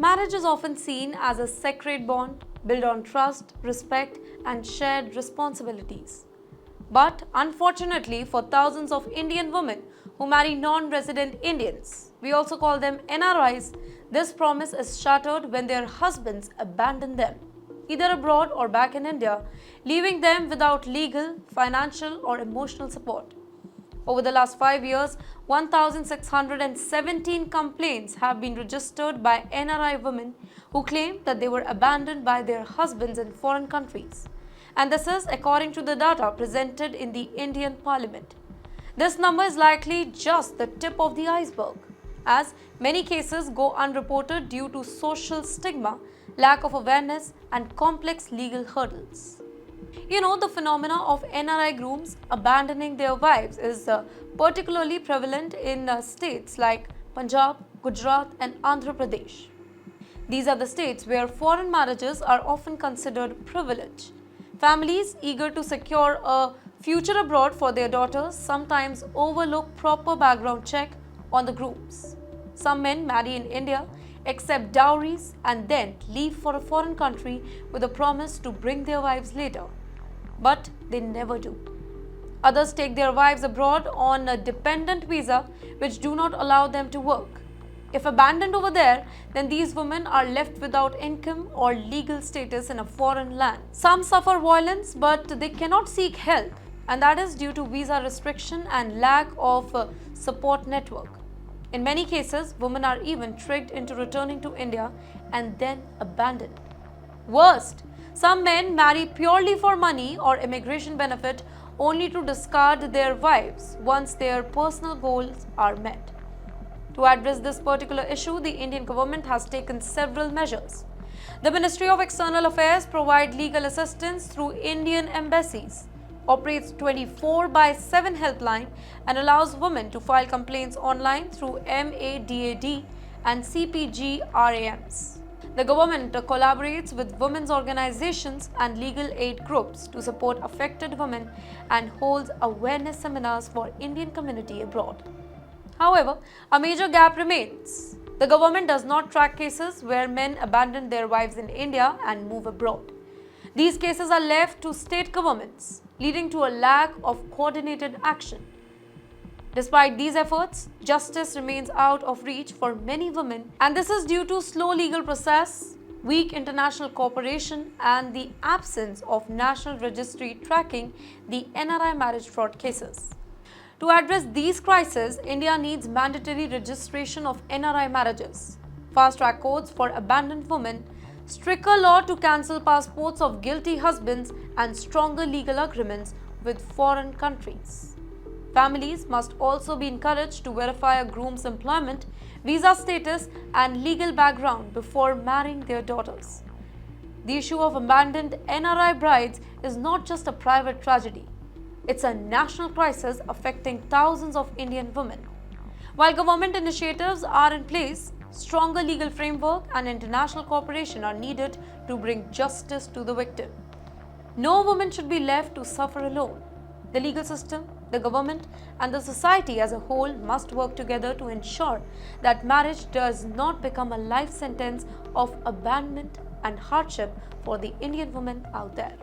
Marriage is often seen as a sacred bond built on trust, respect, and shared responsibilities. But unfortunately, for thousands of Indian women who marry non-resident Indians, we also call them NRIs, this promise is shattered when their husbands abandon them, either abroad or back in India, leaving them without legal, financial, or emotional support. Over the last 5 years, 1,617 complaints have been registered by NRI women who claim that they were abandoned by their husbands in foreign countries. And this is according to the data presented in the Indian Parliament. This number is likely just the tip of the iceberg, as many cases go unreported due to social stigma, lack of awareness, and complex legal hurdles. The phenomena of NRI grooms abandoning their wives is particularly prevalent in states like Punjab, Gujarat, and Andhra Pradesh. These are the states where foreign marriages are often considered privilege. Families eager to secure a future abroad for their daughters sometimes overlook proper background check on the grooms. Some men marry in India, accept dowries, and then leave for a foreign country with a promise to bring their wives later. But they never do. Others take their wives abroad on a dependent visa which do not allow them to work. If abandoned over there, then these women are left without income or legal status in a foreign land. Some suffer violence, but they cannot seek help, and that is due to visa restriction and lack of support network. In many cases, women are even tricked into returning to India and then abandoned. Worst, some men marry purely for money or immigration benefit only to discard their wives once their personal goals are met. To address this particular issue, the Indian government has taken several measures. The Ministry of External Affairs provides legal assistance through Indian embassies, operates 24/7 helpline, and allows women to file complaints online through MADAD and CPGRAMs. The government collaborates with women's organizations and legal aid groups to support affected women and holds awareness seminars for Indian community abroad. However, a major gap remains. The government does not track cases where men abandon their wives in India and move abroad. These cases are left to state governments, leading to a lack of coordinated action. Despite these efforts, justice remains out of reach for many women, and this is due to slow legal process, weak international cooperation, and the absence of national registry tracking the NRI marriage fraud cases. To address these crises, India needs mandatory registration of NRI marriages, fast-track courts for abandoned women, stricter law to cancel passports of guilty husbands, and stronger legal agreements with foreign countries. Families must also be encouraged to verify a groom's employment, visa status, and legal background before marrying their daughters. The issue of abandoned NRI brides is not just a private tragedy. It's a national crisis affecting thousands of Indian women. While government initiatives are in place, stronger legal framework and international cooperation are needed to bring justice to the victim. No woman should be left to suffer alone. The legal system, the government, and the society as a whole must work together to ensure that marriage does not become a life sentence of abandonment and hardship for the Indian women out there.